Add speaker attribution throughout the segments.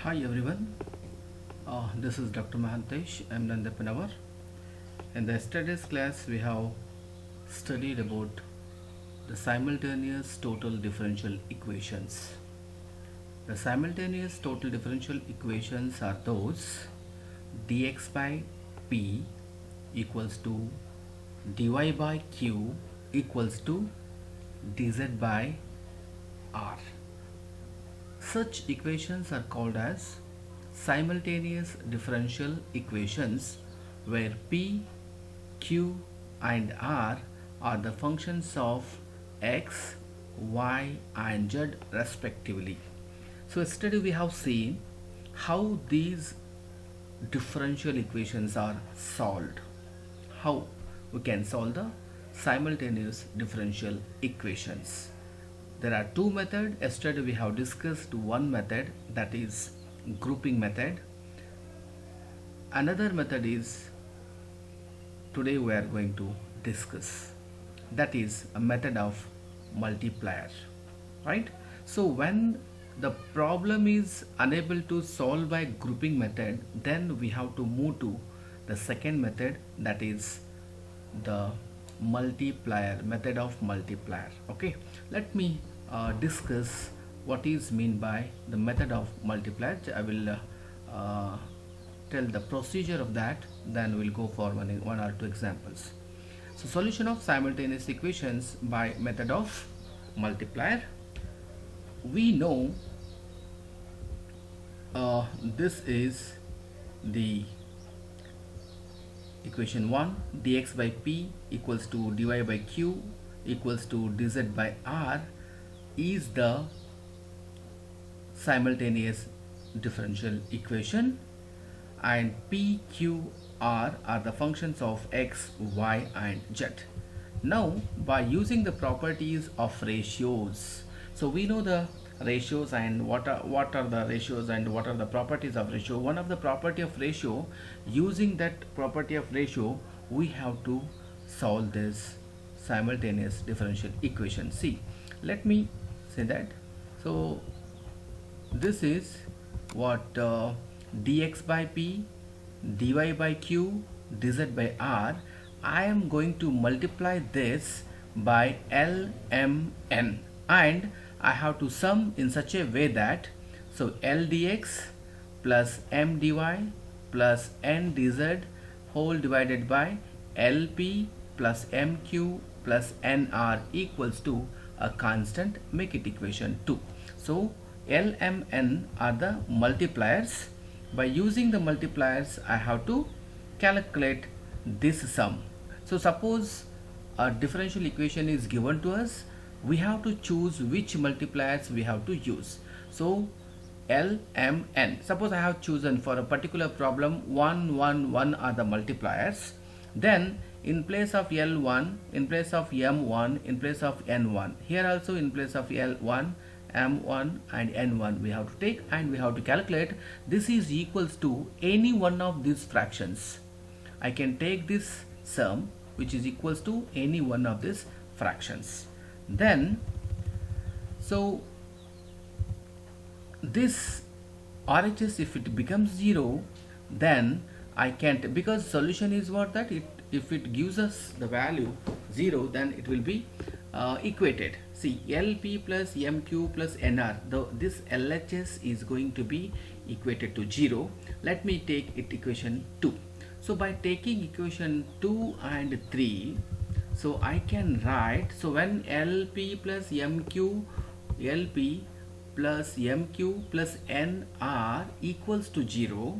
Speaker 1: Hi everyone, this is Dr. Mahantesh. I'm an entrepreneur. In the yesterday's class, we have studied about the simultaneous total differential equations. The simultaneous total differential equations are those dx by p equals to dy by q equals to dz by r. Such equations are called as simultaneous differential equations where P, Q and R are the functions of x, y and z respectively. So yesterday we have seen how these differential equations are solved. How we can solve the simultaneous differential equations. There are two methods. Yesterday we have discussed one method, that is grouping method. Another method is today we are going to discuss, that is a method of multiplier, right? So when the problem is unable to solve by grouping method, then we have to move to the second method, that is the multiplier, method of multiplier. Okay, let me discuss what is mean by the method of multiplier. I will tell the procedure of that, then we'll go for one or two examples. So solution of simultaneous equations by method of multiplier. We know this is the equation 1, dx by p equals to dy by q equals to dz by r is the simultaneous differential equation, and p, q, r are the functions of x, y and z. Now by using the properties of ratios, so we know the ratios and what are the ratios and what are the properties of ratio. One of the property of ratio, using that property of ratio we have to solve this simultaneous differential equation. See, let me say that. So this is what dx by p, dy by q, dz by r. I am going to multiply this by lmn, and I have to sum in such a way that, so L dx plus m dy plus n dz whole divided by Lp plus mq plus nr equals to a constant, make it equation 2. So lmn are the multipliers. By using the multipliers I have to calculate this sum. So suppose a differential equation is given to us, we have to choose which multipliers we have to use. So lmn, suppose I have chosen for a particular problem 1 1 1 are the multipliers, then in place of L1, in place of M1, in place of N1, here also in place of L1, M1 and N1 we have to take, and we have to calculate this is equals to any one of these fractions. I can take this sum which is equals to any one of these fractions. Then so this RHS, if it becomes 0, then I can't, because solution is what, that it, if it gives us the value 0, then it will be equated. See, LP plus MQ plus NR, this LHS is going to be equated to 0. Let me take it equation 2. So by taking equation 2 and 3, so I can write, so when LP plus MQ, LP plus MQ plus NR equals to 0,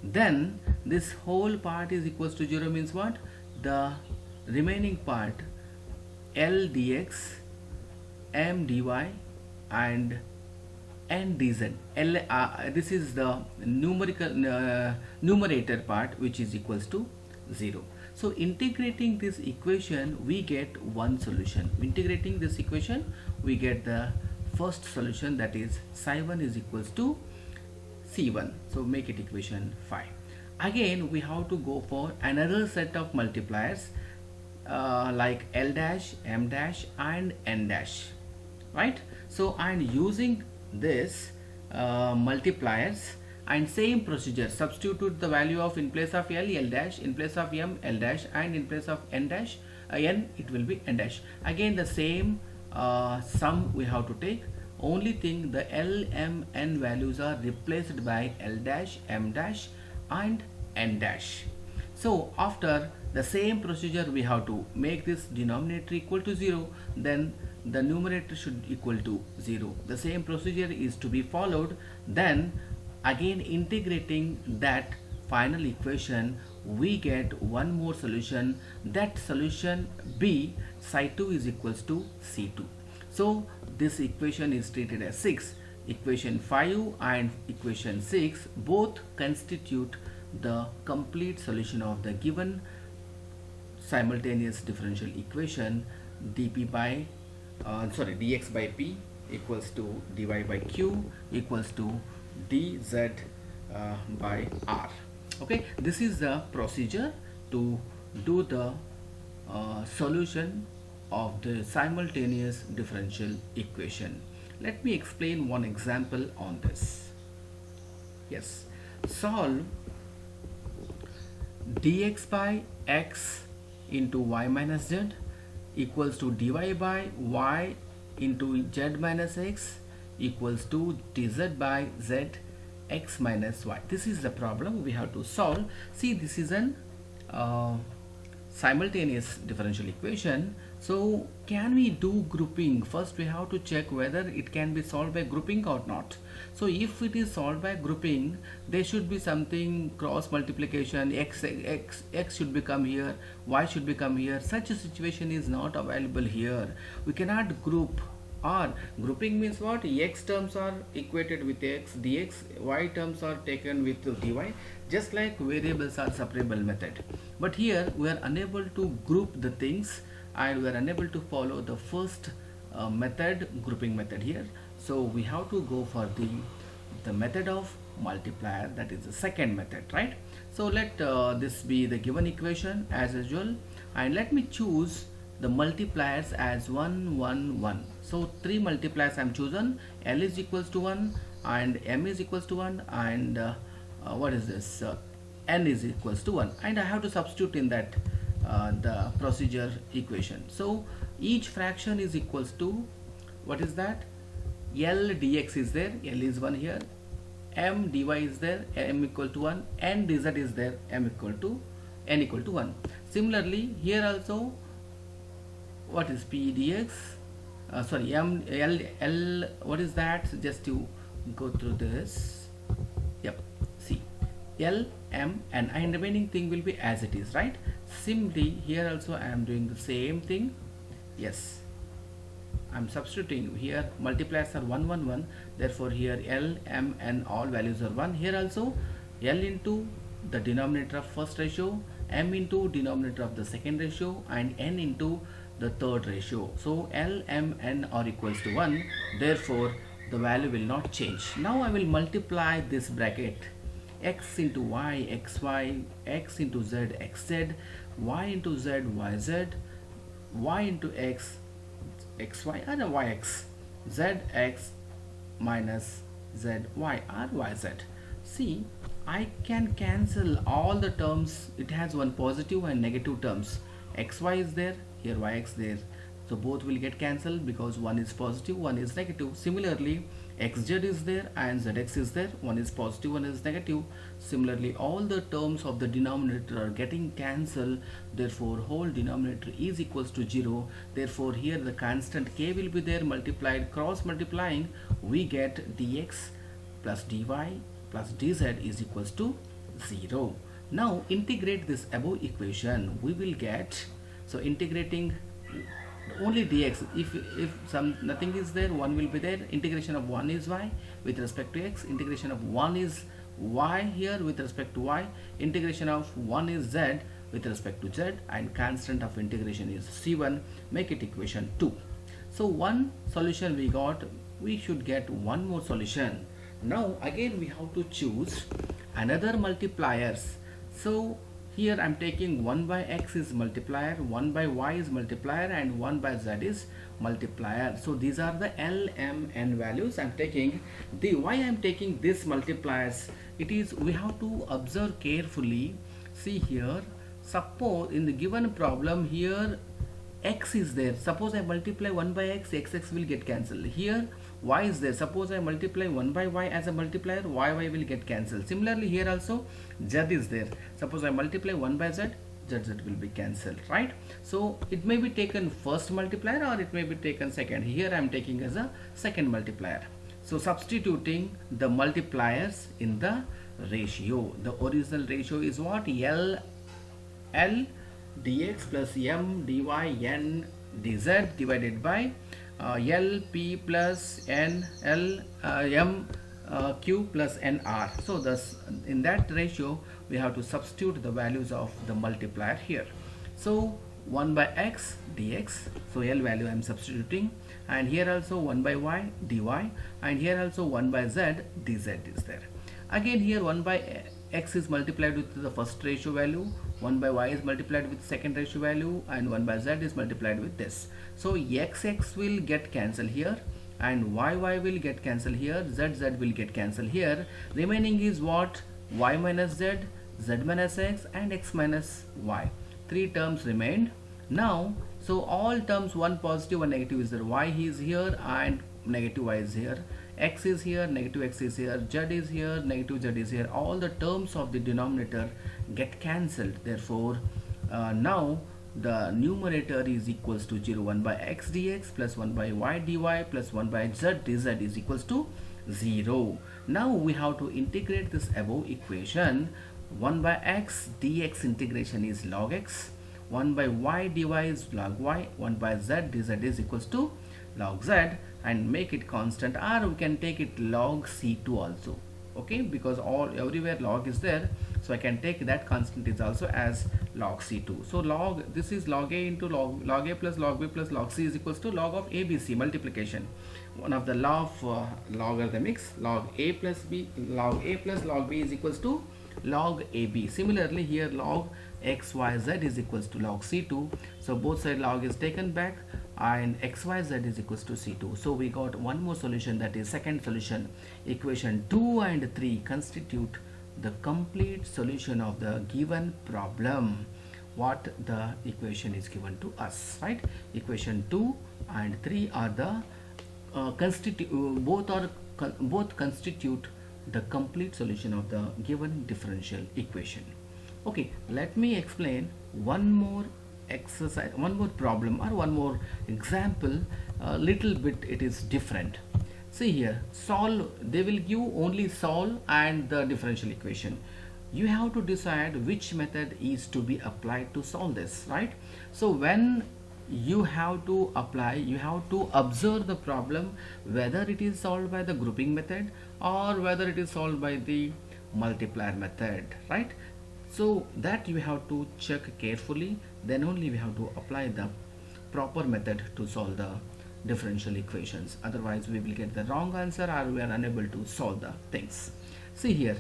Speaker 1: then this whole part is equals to 0 means what? The remaining part L dx, M dy and N dz. This is the numerator part which is equals to 0. So integrating this equation we get one solution. Integrating this equation we get the first solution, that is psi1 is equals to c1. So make it equation 5. Again we have to go for another set of multipliers like L dash, M dash and N dash, right? So and using this multipliers, and same procedure, substitute the value of in place of L, L dash, in place of M, L dash, and in place of N dash, N, it will be N dash. Again the same sum we have to take. Only thing, the L, M, N values are replaced by L dash, M dash, and N dash. So after the same procedure, we have to make this denominator equal to 0, then the numerator should equal to 0. The same procedure is to be followed. Then again integrating that final equation, we get one more solution. That solution B, psi2 is equals to C2. So this equation is treated as 6. Equation 5 and equation 6 both constitute the complete solution of the given simultaneous differential equation. Dp by dx by p equals to dy by q equals to dz by r. Okay, this is the procedure to do the solution of the simultaneous differential equation. Let me explain one example on this. Yes, solve dx by x into y minus z equals to dy by y into z minus x equals to dz by z x minus y. This is the problem we have to solve. See, this is an simultaneous differential equation. So can we do grouping? First we have to check whether it can be solved by grouping or not. So if it is solved by grouping, there should be something cross multiplication, x should become here, y should become here. Such a situation is not available here. We cannot group. Or grouping means what? X terms are equated with x dx, y terms are taken with dy, just like variables are separable method. But here we are unable to group the things, and we are unable to follow the first method, grouping method here. So we have to go for the method of multiplier, that is the second method, right? So let this be the given equation as usual, and let me choose the multipliers as 1 1 1. So 3 multipliers I am chosen. L is equals to 1 and M is equals to 1 and what is this, N is equals to 1, and I have to substitute in that the procedure equation. So each fraction is equals to, what is that, L dx is there, L is 1 here, M dy is there, M equal to 1, and dz is there, M equal to N equal to 1. Similarly here also, what is p dx, M L, what is that, just to go through this. Yep, see, L M N, and remaining thing will be as it is, right? Simply here also I am doing the same thing. Yes, I am substituting here. Multipliers are 1 1 1, therefore here L M N all values are 1. Here also L into the denominator of first ratio, M into denominator of the second ratio, and N into the third ratio. So L M N are equals to 1, therefore the value will not change. Now I will multiply this bracket, x into y xy, x into z xz, y into z yz, y into x xy and yx, zx minus zy or yz. See, I can cancel all the terms. It has one positive and negative terms. Xy is there, here yx there, so both will get cancelled because one is positive, one is negative. Similarly xz is there and zx is there, one is positive, one is negative. Similarly all the terms of the denominator are getting cancelled, therefore whole denominator is equals to 0. Therefore here the constant k will be there, multiplied, cross multiplying, we get dx plus dy plus dz is equals to 0. Now integrate this above equation, we will get, so integrating only dx, if some nothing is there, 1 will be there. Integration of 1 is y with respect to x, integration of 1 is y here with respect to y, integration of 1 is z with respect to z, and constant of integration is c1, make it equation 2. So one solution we got, we should get one more solution. Now again we have to choose another multipliers. So here I'm taking 1 by x is multiplier, 1 by y is multiplier, and 1 by z is multiplier. So these are the L, M, N values I'm taking. The why I'm taking this multipliers, it is we have to observe carefully. See here, suppose in the given problem here x is there. Suppose I multiply 1 by x, x will get cancelled. Here y is there. Suppose I multiply 1 by y as a multiplier, y will get cancelled. Similarly here also z is there. Suppose I multiply 1 by z, z will be cancelled, right? So it may be taken first multiplier or it may be taken second. Here I am taking as a second multiplier. So substituting the multipliers in the ratio. The original ratio is what? L dx plus m dy n dz divided by L p plus n L m q plus nr. So thus in that ratio we have to substitute the values of the multiplier here. So 1 by x dx, so L value I am substituting, and here also 1 by y dy, and here also 1 by z dz is there. Again here 1 by x is multiplied with the first ratio value, 1 by y is multiplied with second ratio value, and 1 by z is multiplied with this. So x will get cancelled here, and y will get cancelled here, z will get cancelled here. Remaining is what? Y minus z, z minus x, and x minus y. 3 terms remained. Now so all terms, one positive, one negative is there. Y is here and negative y is here, x is here, negative x is here, z is here, negative z is here. All the terms of the denominator get cancelled. Therefore now the numerator is equals to 0. 1 by x dx plus 1 by y dy plus 1 by z dz is equals to 0. Now we have to integrate this above equation. 1 by x dx integration is log x, 1 by y dy is log y, 1 by z dz is equals to log z, and make it constant, or we can take it log c2 also, okay, because everywhere log is there, so I can take that constant is also as log c2. So log, this is log a into log a plus log b plus log c is equals to log of abc multiplication. One of the law of logarithmics, log a plus b, log a plus log b is equals to log ab. Similarly here log xyz is equals to log c2, so both side log is taken back, and xyz is equals to c2. So we got one more solution, that is second solution. Equation 2 and 3 constitute the complete solution of the given problem. What the equation is given to us, right? Equation 2 and 3 are the both constitute the complete solution of the given differential equation. Okay, let me explain one more exercise, one more problem, or one more example. A little bit it is different. See here, solve, they will give only solve and the differential equation. You have to decide which method is to be applied to solve this, right? So when you have to apply, you have to observe the problem whether it is solved by the grouping method or whether it is solved by the multiplier method, right? So that you have to check carefully, then only we have to apply the proper method to solve the differential equations. Otherwise we will get the wrong answer, or we are unable to solve the things. See here,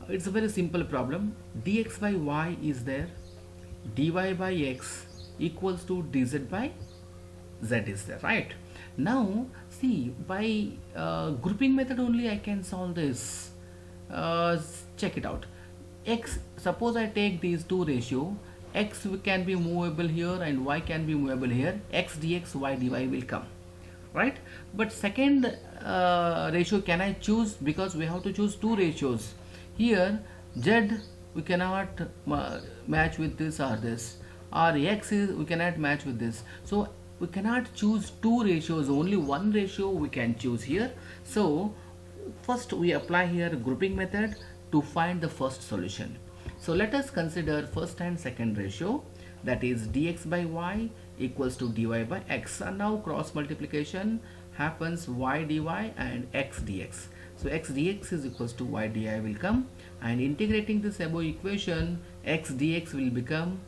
Speaker 1: it's a very simple problem. Dx by y is there, dy by x equals to dz by z is there, right? Now see, by grouping method only I can solve this. Check it out. X, suppose I take these two ratio, x can be movable here and y can be movable here, x dx y dy will come, right? But second ratio can I choose, because we have to choose two ratios. Here z we cannot match with this or this, or x is we cannot match with this, so we cannot choose two ratios, only one ratio we can choose here. So first we apply here grouping method to find the first solution. So let us consider first and second ratio, that is dx by y equals to dy by x, and now cross multiplication happens, y dy and x dx. So x dx is equals to y dy will come, and integrating this above equation, x dx will become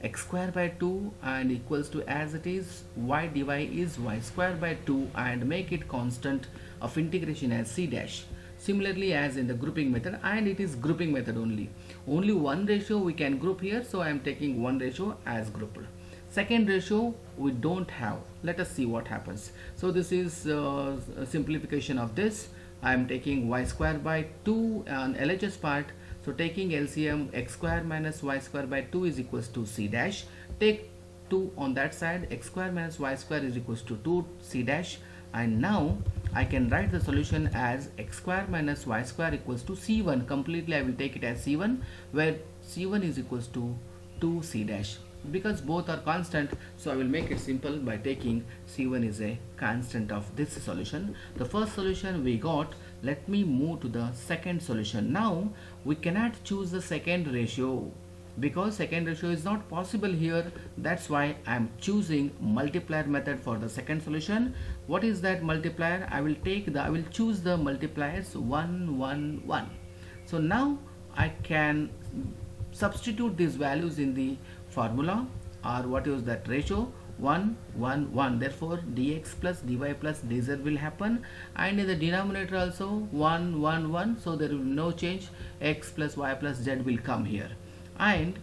Speaker 1: x square by 2 and equals to, as it is, y dy is y square by 2, and make it constant of integration as c dash. similarly as in the grouping method, and it is grouping method only one ratio we can group here, so I am taking one ratio as grouped. Second ratio we don't have. Let us see what happens. So this is a simplification of this. I am taking y square by 2 on LHS part. So taking LCM, x square minus y square by 2 is equals to c dash. Take 2 on that side, x square minus y square is equals to 2 c dash, and now I can write the solution as x square minus y square equals to c1. Completely I will take it as c1, where c1 is equals to 2 c dash. Because both are constant, so I will make it simple by taking c1 is a constant of this solution. The first solution we got. Let me move to the second solution. Now we cannot choose the second ratio because second ratio is not possible here. That's why I am choosing multiplier method for the second solution. What is that multiplier? I will choose the multipliers 1 1 1. So now I can substitute these values in the formula, or what is that ratio? 1 1 1. Therefore dx plus dy plus dz will happen, and in the denominator also 1 1 1, so there will be no change. X plus y plus z will come here. And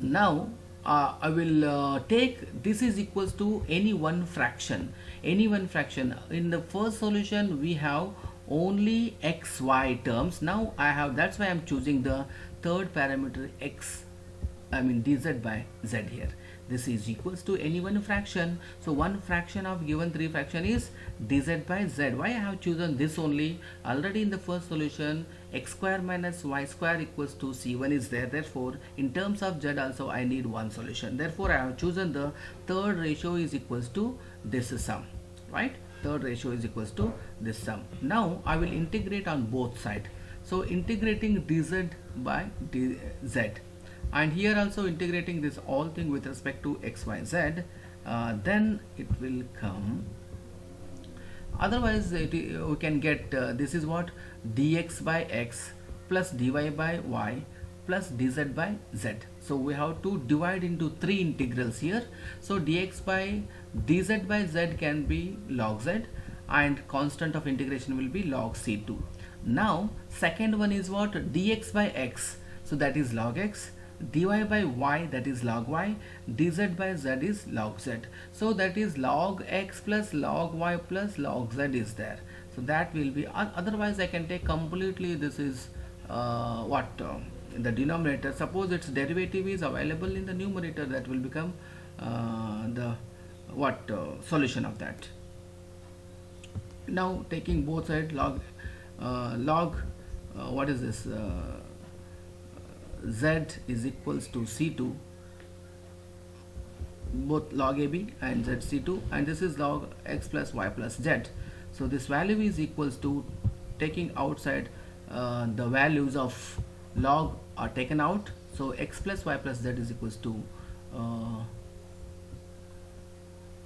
Speaker 1: now I will take this is equals to any one fraction. In the first solution we have only xy terms. Now I have, that's why I am choosing the third parameter x, I mean dz by z here. This is equals to any one fraction. So one fraction of given three fraction is dz by z. Why I have chosen this only? Already in the first solution x square minus y square equals to c1 is there. Therefore in terms of z also I need one solution. Therefore I have chosen the third ratio is equals to this sum, right? Third ratio is equals to this sum. Now I will integrate on both sides. So integrating dz by dz, and here also integrating this all thing with respect to x y z, then it will come. Otherwise we can get this is what dx by x plus dy by y plus dz by z. So we have to divide into three integrals here. So dx by dz by z can be log z, and constant of integration will be log c2. Now second one is what? Dx by x, so that is log x, dy by y, that is log y, dz by z is log z. So that is log x plus log y plus log z is there. So that will be, otherwise I can take completely, this is in the denominator. Suppose its derivative is available in the numerator, that will become the solution of that. Now taking both sides, what is this, z is equals to c2, both log ab and z c2, and this is log x plus y plus z. So this value is equals to, taking outside the values of log are taken out, so x plus y plus z is equals to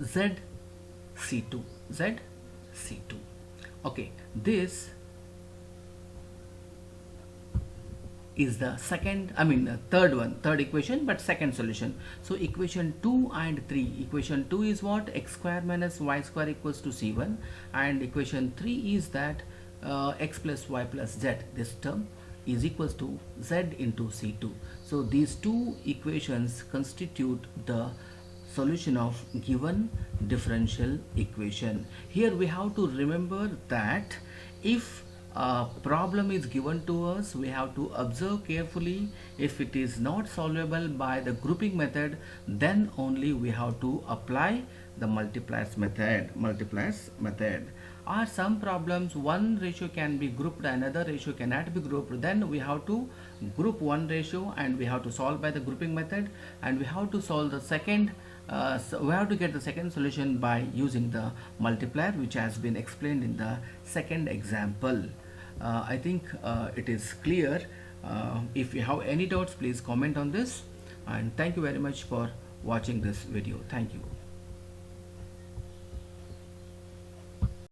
Speaker 1: z c2. Okay, this is the third equation, but second solution. So equation 2 and 3. Equation 2 is what? X square minus y square equals to c1, and equation 3 is that x plus y plus z, this term is equals to z into c2. So these two equations constitute the solution of given differential equation. Here we have to remember that if a problem is given to us, we have to observe carefully. If it is not solvable by the grouping method, then only we have to apply the multipliers method. Or some problems one ratio can be grouped, another ratio cannot be grouped, then we have to group one ratio and we have to solve by the grouping method, and we have to solve the second so we have to get the second solution by using the multiplier, which has been explained in the second example. I think it is clear. If you have any doubts, please comment on this, and thank you very much for watching this video. Thank you.